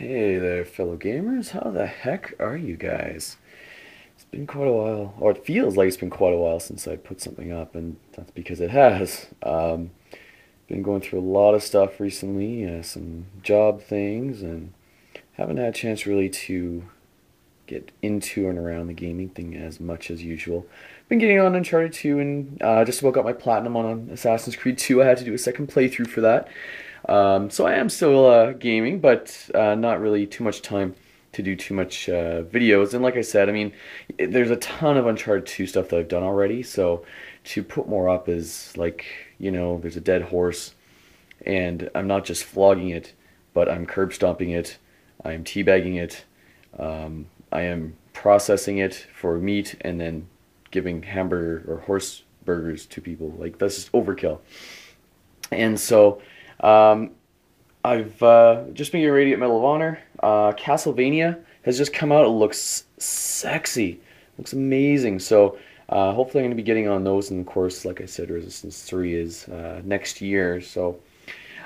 Hey there, fellow gamers. How the heck are you guys? It's been quite a while, or it feels like it's been quite a while since I put something up, and that's because it has. Been going through a lot of stuff recently, some job things, and haven't had a chance really to get into and around the gaming thing as much as usual. Been getting on Uncharted 2 and just about got my platinum on Assassin's Creed 2. I had to do a second playthrough for that. So I am still gaming, but not really too much time to do too much videos. And like I said, I mean, there's a ton of Uncharted 2 stuff that I've done already, so to put more up is like, there's a dead horse, and I'm not just flogging it, but I'm curb stomping it, I'm teabagging it, I am processing it for meat and then giving hamburger or horse burgers to people. Like, that's just overkill. And so um, I've just been getting ready to get Medal of Honor. Castlevania has just come out. It looks sexy. Looks amazing. So hopefully I'm going to be getting on those. And of course, like I said, Resistance 3 is next year. So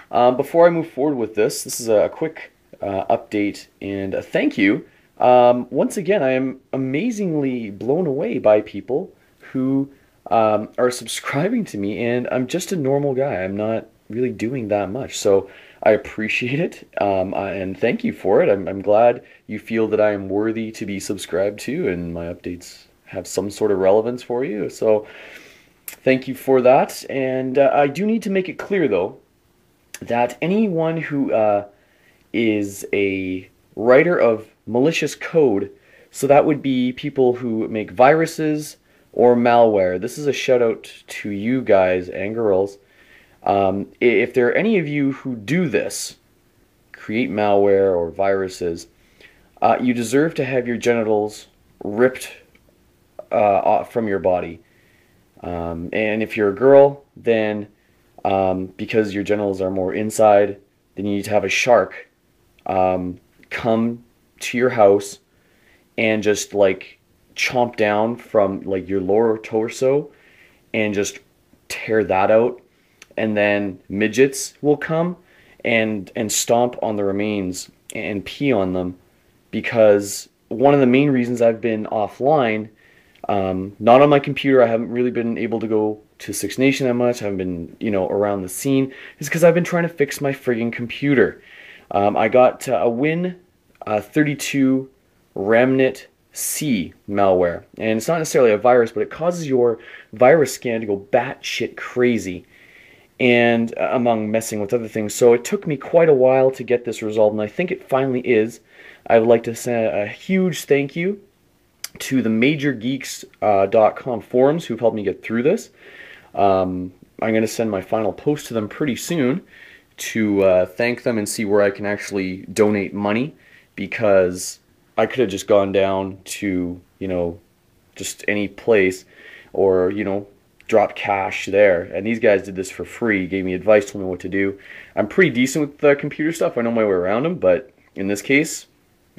before I move forward with this is a quick update and a thank you. Once again, I am amazingly blown away by people who are subscribing to me, and I'm just a normal guy. I'm not really doing that much. So I appreciate it, and thank you for it. I'm glad you feel that I am worthy to be subscribed to, and my updates have some sort of relevance for you. So thank you for that. And I do need to make it clear, though, that anyone who is a writer of malicious code, so that would be people who make viruses or malware. This is a shout out to you guys and girls. If there are any of you who do this, create malware or viruses, you deserve to have your genitals ripped off from your body. And if you're a girl, then because your genitals are more inside, then you need to have a shark come to your house and just like chomp down from like your lower torso and just tear that out, and then midgets will come and stomp on the remains and pee on them, because one of the main reasons I've been offline, not on my computer, I haven't really been able to go to Six Nation that much, I haven't been, around the scene, is because I've been trying to fix my friggin' computer. I got a Win32 Remnant C malware, and it's not necessarily a virus, but it causes your virus scan to go batshit crazy, and among messing with other things. So it took me quite a while to get this resolved, and I think it finally is. I would like to send a huge thank you to the MajorGeeks.com forums who've helped me get through this. I'm going to send my final post to them pretty soon to thank them and see where I can actually donate money, because I could have just gone down to, just any place, or, drop cash there. And these guys did this for free, gave me advice, told me what to do. I'm pretty decent with the computer stuff. I know my way around them, but in this case,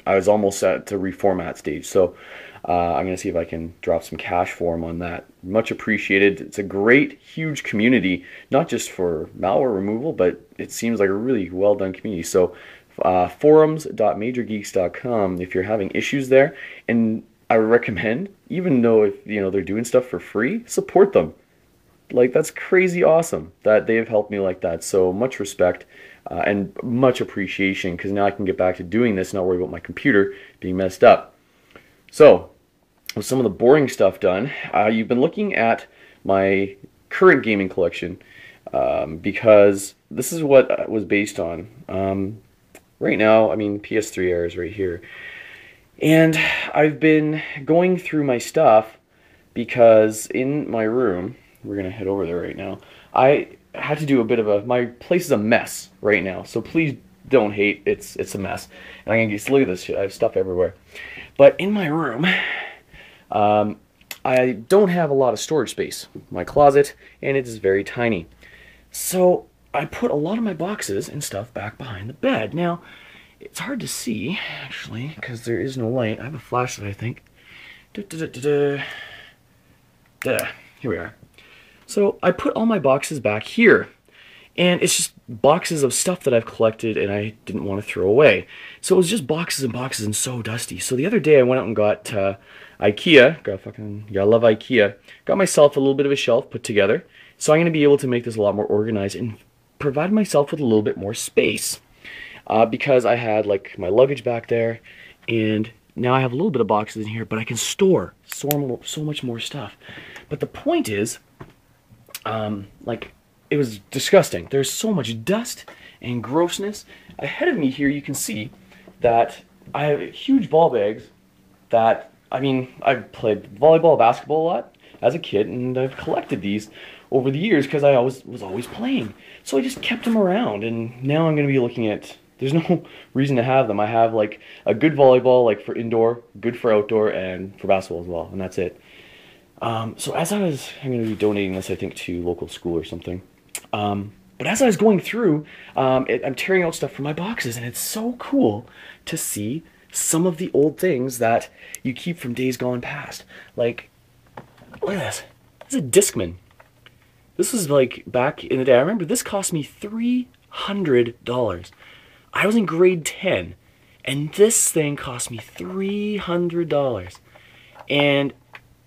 I was almost at the reformat stage. So I'm going to see if I can drop some cash for them on that. Much appreciated. It's a great, huge community, not just for malware removal, but it seems like a really well done community. So forums.majorgeeks.com if you're having issues there. And I would recommend, even though if they're doing stuff for free, support them. Like, that's crazy awesome that they've helped me like that. So much respect and much appreciation, because now I can get back to doing this, not worry about my computer being messed up. So with some of the boring stuff done, you've been looking at my current gaming collection, because this is what it was based on. Right now, I mean, PS3 era is right here. And I've been going through my stuff, because in my room, we're going to head over there right now, I had to do a bit of my place is a mess right now, so please don't hate, it's a mess. And I'm going to just look at this shit, I have stuff everywhere. But in my room, I don't have a lot of storage space. My closet, and it is very tiny. So I put a lot of my boxes and stuff back behind the bed. Now, it's hard to see, actually, because there is no light. I have a flashlight, I think. Here we are. So I put all my boxes back here. And it's just boxes of stuff that I've collected and I didn't want to throw away. So it was just boxes and boxes and so dusty. So the other day I went out and got IKEA. Gotta love IKEA. Got myself a little bit of a shelf put together. So I'm going to be able to make this a lot more organized and provide myself with a little bit more space. Because I had like my luggage back there, and now I have a little bit of boxes in here, but I can store so much more stuff. But the point is, like, it was disgusting. There's so much dust and grossness. Ahead of me here, you can see that I have huge ball bags that, I mean, I've played volleyball, basketball a lot as a kid, and I've collected these over the years because I was always playing. So I just kept them around, and now I'm going to be looking at, there's no reason to have them. I have like a good volleyball, like for indoor, good for outdoor, and for basketball as well, and that's it. So as I'm going to be donating this, I think, to local school or something. But as I was going through, I'm tearing out stuff from my boxes, and it's so cool to see some of the old things that you keep from days gone past. Like, look at this. This is a Discman. This was like back in the day. I remember this cost me $300. I was in grade 10, and this thing cost me $300. And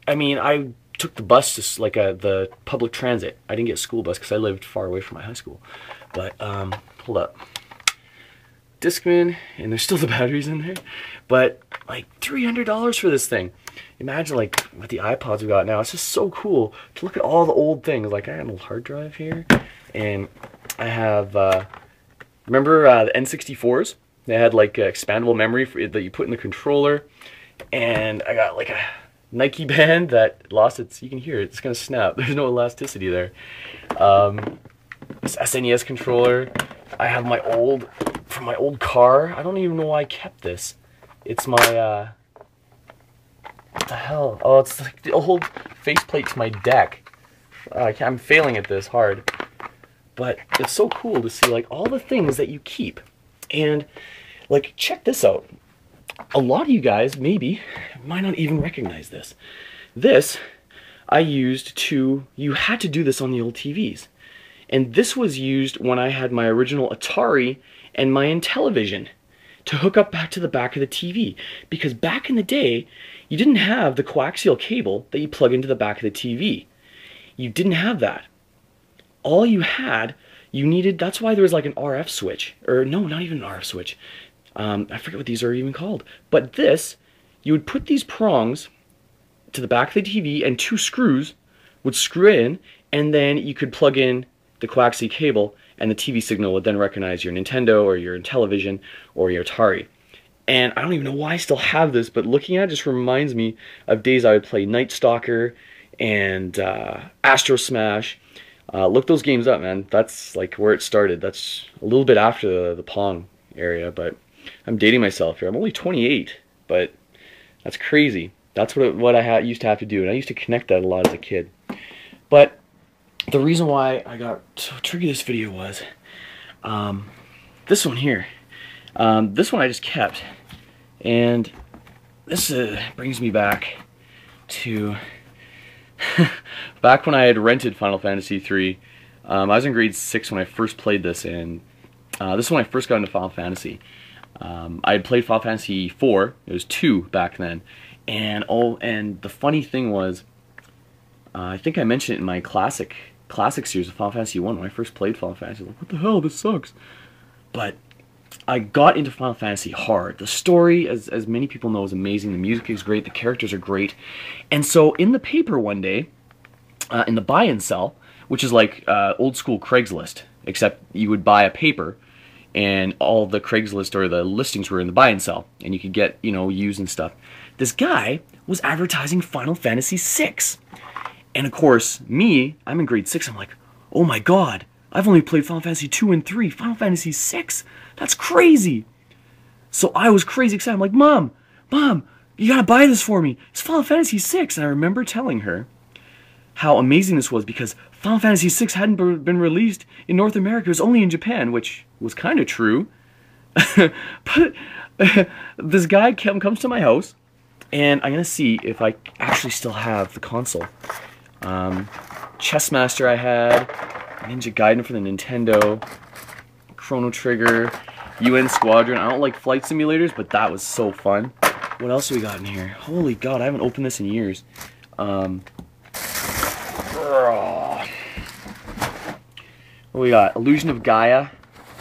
I mean, I took the bus to like the public transit. I didn't get a school bus because I lived far away from my high school. But hold up, Discman, and there's still the batteries in there. But like $300 for this thing. Imagine like with the iPods we got now. It's just so cool to look at all the old things. Like I have a hard drive here, and I have remember the N64s? They had like expandable memory that you put in the controller, and I got like a Nike band that lost its, you can hear it, it's gonna snap. There's no elasticity there. This SNES controller. I have my old, from my old car. I don't even know why I kept this. It's my, what the hell? Oh, it's like the old faceplate to my deck. I'm failing at this hard. But it's so cool to see like all the things that you keep. And like, check this out. A lot of you guys maybe might not even recognize this. This I used to, you had to do this on the old TVs. And this was used when I had my original Atari and my Intellivision to hook up back to the back of the TV. Because back in the day, you didn't have the coaxial cable that you plug into the back of the TV. You didn't have that. All you had, you needed, that's why there was like an RF switch. Or no, not even an RF switch. I forget what these are even called. But this, you would put these prongs to the back of the TV, and two screws would screw in, and then you could plug in the coaxial cable, and the TV signal would then recognize your Nintendo or your Intellivision or your Atari. And I don't even know why I still have this, but looking at it just reminds me of days I would play Night Stalker and Astro Smash. Look those games up, man. That's like where it started. That's a little bit after the Pong area, but I'm dating myself here. I'm only 28, but that's crazy. That's what I used to have to do, and I used to connect that a lot as a kid. But the reason why I got so triggered this video was this one here. This one I just kept, and this brings me back to back when I had rented Final Fantasy III. I was in grade 6 when I first played this, and this is when I first got into Final Fantasy. I had played Final Fantasy IV. It was 2 back then, and the funny thing was, I think I mentioned it in my classic series of Final Fantasy 1 when I first played Final Fantasy. I was like, what the hell, this sucks. But I got into Final Fantasy hard. The story, as many people know, is amazing. The music is great. The characters are great. And so in the paper one day, in the buy and sell, which is like old school Craigslist, except you would buy a paper, and all the Craigslist or the listings were in the buy and sell, and you could get, you know, used and stuff. This guy was advertising Final Fantasy VI. And of course, me, I'm in grade 6, I'm like, oh my god, I've only played Final Fantasy 2 and 3, Final Fantasy 6? That's crazy! So I was crazy excited. I'm like, Mom, you gotta buy this for me. It's Final Fantasy 6. And I remember telling her how amazing this was because Final Fantasy 6 hadn't been released in North America. It was only in Japan, which was kind of true. But this guy comes to my house, and I'm gonna see if I actually still have the console. Chessmaster I had, Ninja Gaiden for the Nintendo, Chrono Trigger, UN Squadron. I don't like flight simulators, but that was so fun. What else do we got in here? Holy God, I haven't opened this in years. What we got? Illusion of Gaia.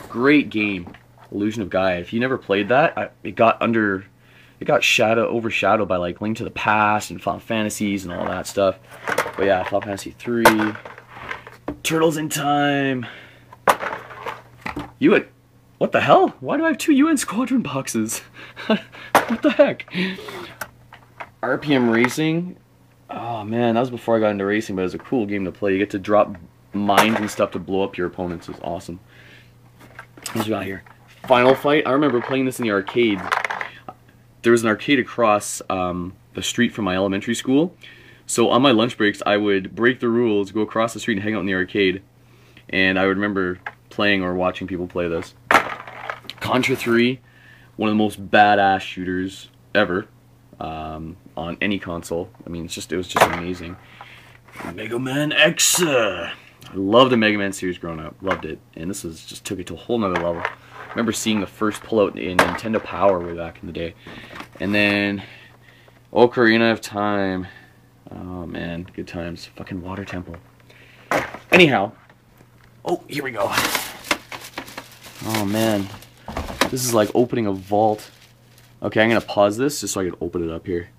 Great game. Illusion of Gaia. If you never played that, it got overshadowed by like Link to the Past and Final Fantasies and all that stuff. But yeah, Final Fantasy 3, Turtles in Time. What the hell? Why do I have 2 UN Squadron boxes? What the heck? RPM Racing. Oh man, that was before I got into racing, but it was a cool game to play. You get to drop mines and stuff to blow up your opponents. It's awesome. What we got here? Final Fight. I remember playing this in the arcade. There was an arcade across the street from my elementary school. So on my lunch breaks, I would break the rules, go across the street and hang out in the arcade. And I would remember playing or watching people play this. Contra 3, one of the most badass shooters ever on any console. I mean, it was just amazing. Mega Man X. I loved the Mega Man series growing up. Loved it. And this just took it to a whole nother level. I remember seeing the first pullout in Nintendo Power way back in the day. And then Ocarina of Time. Oh man, good times. Fucking Water Temple. Anyhow. Oh, here we go. Oh man. This is like opening a vault. Okay, I'm gonna pause this just so I can open it up here.